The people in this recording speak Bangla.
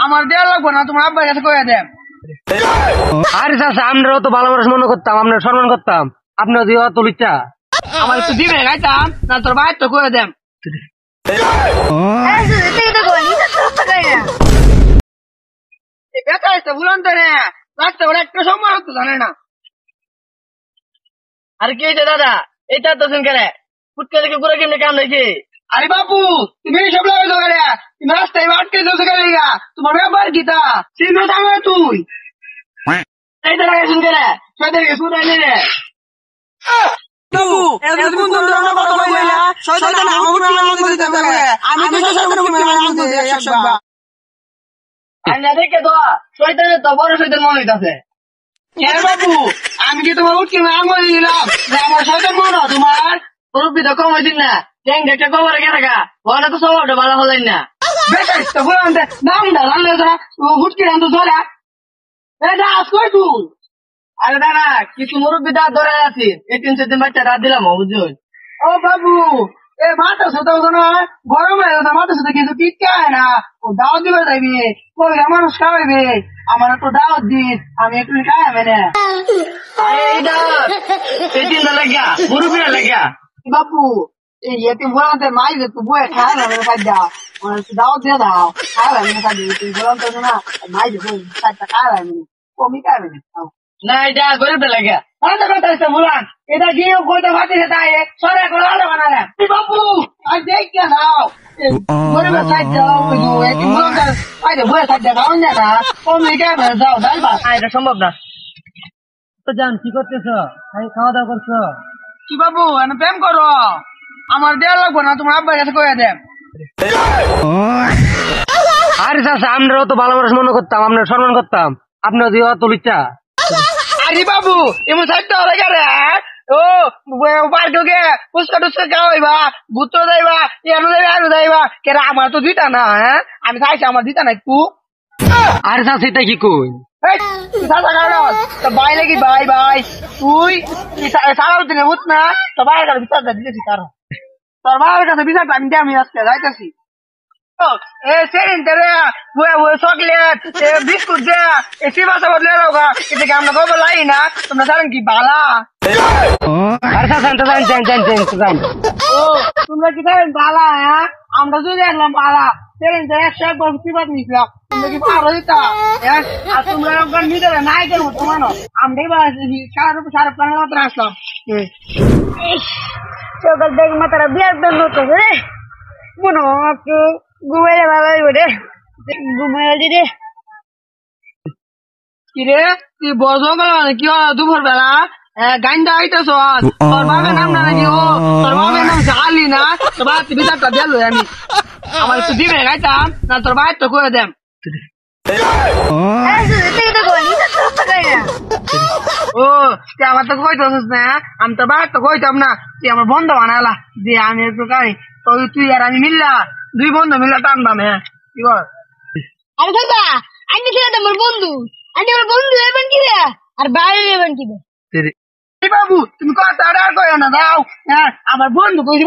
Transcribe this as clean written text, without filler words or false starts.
আমার দেওয়া লাগবো না, তোমার আব্বার কাছে কয়ে দেন। আরে চাচা আমরাও তো ভালো মানুষ মনে করতাম, আমরা সম্মান করতাম, আপনার দিয়ে অত লিচা আমার একটু দিবে গাইতাম না, তোর বাইর তো কয়ে দেন। বেকার আছে বুলান তো রে, রাস্তা ওরা একটা সময় হতো জানে না। আর কি হয়েছে দাদা, এটা তো শুন কেন ফুটকে দেখে পুরো কেমনি কাম হয়েছে? আরে বাপু তুমি সব লাগাইছো কেন? তুমি রাস্তায় আটকে যাচ্ছ কেন? তোমার ব্যাপার কি তা চিন্তা থাকবে তুই এইটা লাগাই শুন কেন সবাই শুনে নি রে। দেখে তো শয়তানের তো বড় শয়তান মনে হইতাছে। হ্যাঁ বাবু, আমি কি তোমার উঠকি আঙুল দিলাম আমার শয়তান মনে হয় তোমার? রুপি তো কম হয়েছিল না, ট্যাং একটা কবরে গেছে গা, ওরা তো স্বভাবটা ভালো হলেন না। বেকার তো বললাম নাম না জানলে হুটকি রান তো ধরা এটা আসবে তুই। আরে দাদা কিছু মুরব্বী দাঁত ধরে আছি, এই 3-4 দিন বাচ্চা দাঁত দিলাম বুঝুন। ও বাবু এ মাথা সুতো না গরম হয়ে গেছে, মাথা সুতো কিছু টিকায় না, ও দাওয়াত দিবে যাইবি কইরা মানুষ খাওয়াইবে, আমার একটু দাওয়াত দিস আমি একটু খাওয়াবে না। আরে এইটা এই দিনটা লাগিয়া মুরব্বীরা লাগিয়া বাপু এই এতে বলাতে মাই যে তুই বয়ে খায় না মেরে কাজ দাও, মানে একটু দাওয়াত দিয়ে দাও খাওয়া মেরে কাজ দিবি, তুই বলাম তো না মাই যে বই কাজটা খাওয়া কমি খাওয়াবে না। না এটা গরিব লাগে বলান এটা গিয়ে বইটা ফাটিয়ে তাই সরে করে আলো বানালে বাপু আজ দেখে নাও গরিবের সাইড যাও বইয়ের সাইড যাও না কমে গেবে যাও যাইবা এটা সম্ভব না। তো জান কি করতেছ? খাওয়া দাওয়া করছো? কি বাবু আমি প্রেম করো, আমার দেওয়া লাগবো না, তোমার আব্বার কাছে কয়ে দেন। আরে চাচা আমরাও তো ভালো মানুষ মনে করতাম, আমরা সম্মান করতাম, আপনার দিয়ে অত লিচা আরে বাবু এমন সাইডটা হলে গেলে ও পার্কে গে ফুচকা টুচকা খাওয়াইবা ঘুরতে যাইবা এনো যাইবা আরো যাইবা কেরা আমার তো দিতা না। হ্যাঁ আমি চাইছি আমার দিতা না একটু। আরে চাচা এটা কি কই? ভাই লাগি ভাই ভাই তুই সারা দিনে বুঝ না তো ভাইয়ের কাছে বিচারটা দিতেছি কারো তোর ভাইয়ের কাছে বিচারটা আমি আজকে যাইতেছি। চকলেট বিস্কুট দে শিবাসা বদলে এটাকে আমরা খবর লাই না, তোমরা জানেন কি বালা? আরে চাচা জান ও তোমরা কি জানেন বালা? হ্যাঁ আমরা যদি দেখলাম বালা একশো একবার শিবাস নিয়েছিলাম, তোমরা কি পারো দিতা? আর তোমরা নিজেরা নায়কের মতো মানো, আমরাই সারা প্রাণের মতো আসলাম। সকাল থেকে মাথাটা বিয়ার বের হতো রে, মনে একটু ঘুমাইলে ভালো হইব রে, ঘুমাইলে রে। কিরে তুই বজঙ্গল কি দুপুর বেলা গাইন্দা আইতেছ? তোর বাবার নাম না নাকি? ও তোর বাবার নাম আলি না? তোর বাবা বিচারটা দিল আমি আমার একটু দিবে গাইতাম না, তোর বাইর তো করে দেন। ও তুই আমার তো কইতেছিস না, আমি তো বাইর তো কইতাম না, তুই আমার বন্ধু বানালা যে আমি একটু গাড়ি তুই আর আমি মিললা 2 বন্ধু মিললা টানবাম। হ্যাঁ কি বল? আরে দাদা আমি ছিল আমার বন্ধু, আমি আমার বন্ধু এবেন কি রে আর বাইরে এবেন কি রে? বাবু তুমি কথা আর কইও না, দাও। হ্যাঁ আমার বন্ধু কইছি